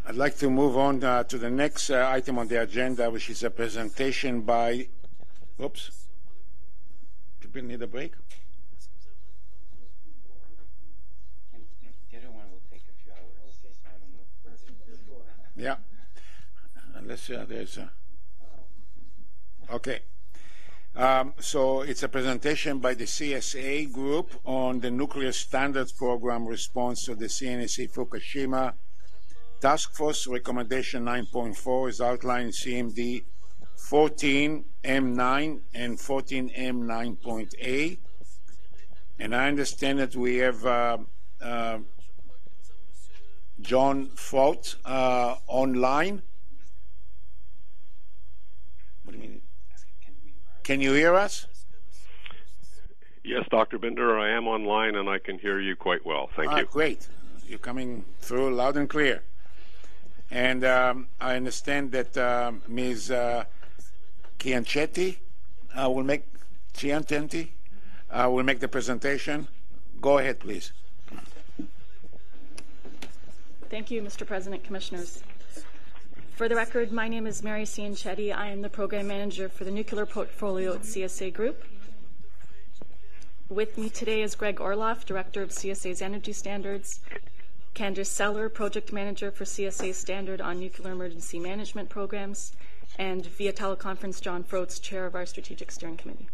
I'd like to move on to the next item on the agenda, which is a presentation by, oops, people need a break? The other one will take a few hours. I don't know. Yeah, unless there's a, okay. So it's a presentation by the CSA group on the Nuclear Standards Program response to the CNSC Fukushima Task Force Recommendation 9.4 is outlined in CMD 14M9 and 14M9.A. And I understand that we have John Faut online. What do you mean? Can you hear us? Yes, Dr. Binder, I am online and I can hear you quite well. Thank you. Great. You're coming through loud and clear. And I understand that Ms. Chianchetti will make the presentation. Go ahead, please. Thank you, Mr. President, Commissioners. For the record, my name is Mary Cianchetti. I am the Program Manager for the Nuclear Portfolio at CSA Group. With me today is Greg Orloff, Director of CSA's Energy Standards, Candace Seller, Project Manager for CSA Standard on Nuclear Emergency Management Programs, and via teleconference, John Froats, Chair of our Strategic Steering Committee.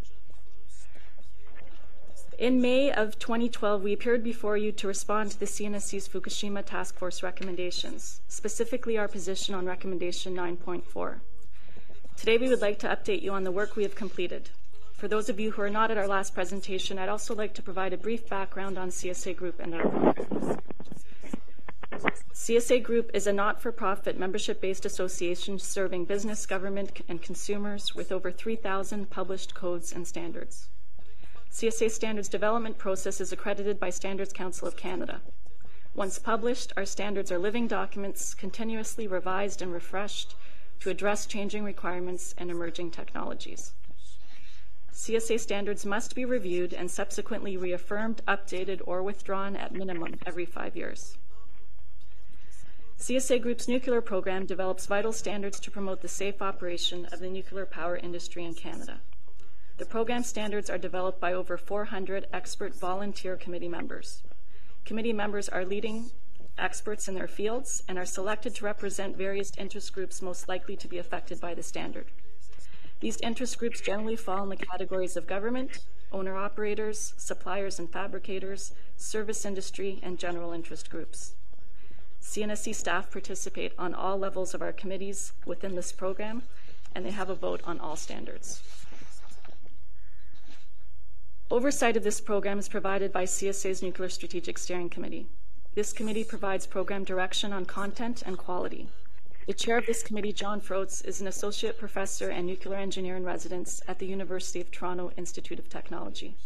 In May of 2012, we appeared before you to respond to the CNSC's Fukushima Task Force recommendations, specifically our position on Recommendation 9.4. Today, we would like to update you on the work we have completed. For those of you who are not at our last presentation, I'd also like to provide a brief background on CSA Group and our programs. CSA Group is a not-for-profit membership-based association serving business, government, and consumers with over 3,000 published codes and standards. CSA Standards development process is accredited by Standards Council of Canada. Once published, our standards are living documents continuously revised and refreshed to address changing requirements and emerging technologies. CSA standards must be reviewed and subsequently reaffirmed, updated, or withdrawn at minimum every 5 years. CSA Group's nuclear program develops vital standards to promote the safe operation of the nuclear power industry in Canada. The program standards are developed by over 400 expert volunteer committee members. Committee members are leading experts in their fields and are selected to represent various interest groups most likely to be affected by the standard. These interest groups generally fall in the categories of government, owner-operators, suppliers and fabricators, service industry, and general interest groups. CNSC staff participate on all levels of our committees within this program, and they have a vote on all standards. Oversight of this program is provided by CSA's Nuclear Strategic Steering Committee. This committee provides program direction on content and quality. The chair of this committee, John Froats, is an associate professor and nuclear engineer in residence at the University of Toronto Institute of Technology.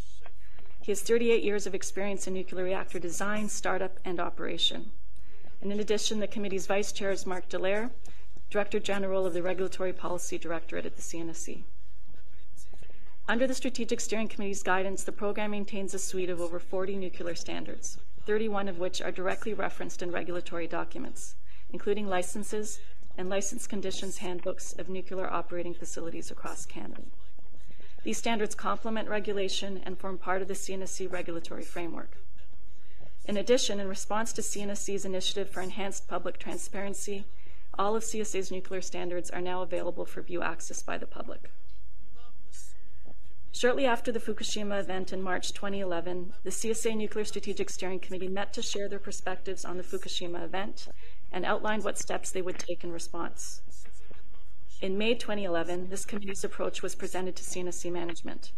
He has 38 years of experience in nuclear reactor design, startup, and operation. And in addition, the committee's vice chair is Marc Dallaire, Director General of the Regulatory Policy Directorate at the CNSC. Under the Strategic Steering Committee's guidance, the program maintains a suite of over 40 nuclear standards, 31 of which are directly referenced in regulatory documents, including licenses and license conditions handbooks of nuclear operating facilities across Canada. These standards complement regulation and form part of the CNSC regulatory framework. In addition, in response to CNSC's initiative for enhanced public transparency, all of CSA's nuclear standards are now available for view access by the public. Shortly after the Fukushima event in March 2011, the CSA Nuclear Strategic Steering Committee met to share their perspectives on the Fukushima event and outlined what steps they would take in response. In May 2011, this committee's approach was presented to CNSC management.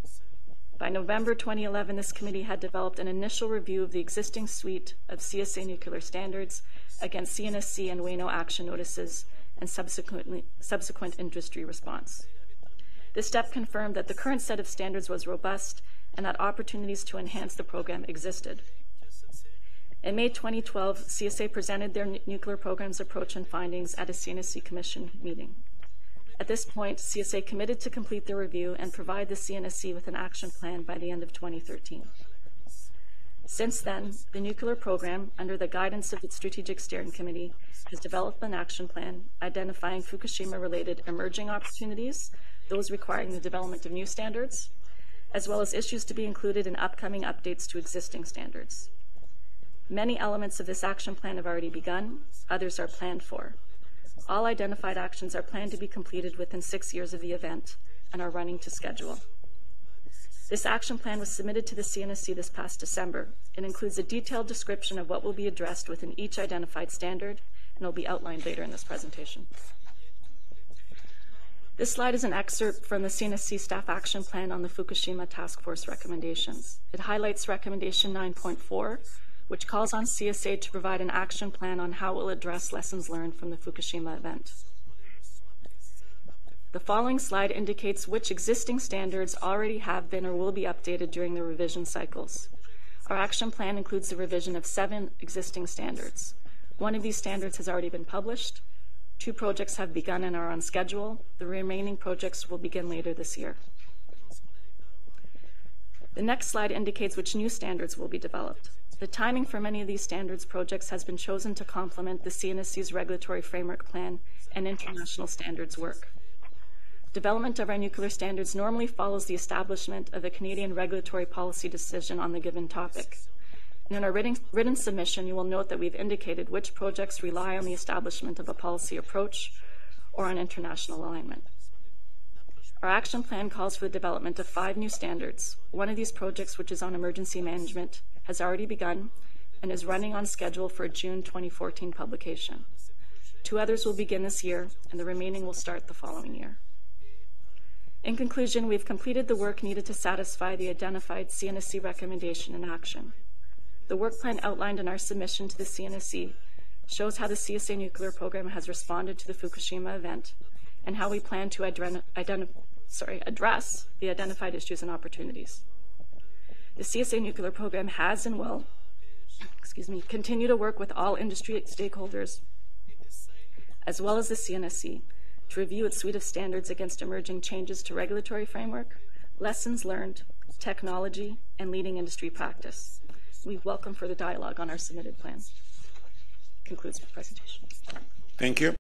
By November 2011, this committee had developed an initial review of the existing suite of CSA nuclear standards against CNSC and WANO action notices and subsequent industry response. This step confirmed that the current set of standards was robust and that opportunities to enhance the program existed. In May 2012, CSA presented their nuclear program's approach and findings at a CNSC Commission meeting. At this point, CSA committed to complete their review and provide the CNSC with an action plan by the end of 2013. Since then, the nuclear program, under the guidance of the Strategic Steering Committee, has developed an action plan identifying Fukushima-related emerging opportunities, those requiring the development of new standards, as well as issues to be included in upcoming updates to existing standards. Many elements of this action plan have already begun, others are planned for. All identified actions are planned to be completed within 6 years of the event and are running to schedule. This action plan was submitted to the CNSC this past December. It includes a detailed description of what will be addressed within each identified standard and will be outlined later in this presentation. This slide is an excerpt from the CNSC Staff Action Plan on the Fukushima Task Force recommendations. It highlights Recommendation 9.4, which calls on CSA to provide an action plan on how it will address lessons learned from the Fukushima event. The following slide indicates which existing standards already have been or will be updated during the revision cycles. Our action plan includes the revision of 7 existing standards. One of these standards has already been published. 2 projects have begun and are on schedule. The remaining projects will begin later this year. The next slide indicates which new standards will be developed. The timing for many of these standards projects has been chosen to complement the CNSC's regulatory framework plan and international standards work. Development of our nuclear standards normally follows the establishment of a Canadian regulatory policy decision on the given topic. And in our written submission, you will note that we've indicated which projects rely on the establishment of a policy approach or on international alignment. Our action plan calls for the development of 5 new standards. One of these projects, which is on emergency management, has already begun and is running on schedule for a June 2014 publication. 2 others will begin this year, and the remaining will start the following year. In conclusion, we've completed the work needed to satisfy the identified CNSC recommendation in action. The work plan outlined in our submission to the CNSC shows how the CSA nuclear program has responded to the Fukushima event and how we plan to address the identified issues and opportunities. The CSA nuclear program has and will continue to work with all industry stakeholders, as well as the CNSC, to review its suite of standards against emerging changes to regulatory framework, lessons learned, technology, and leading industry practice. We welcome further dialogue on our submitted plan. Concludes my presentation. Thank you.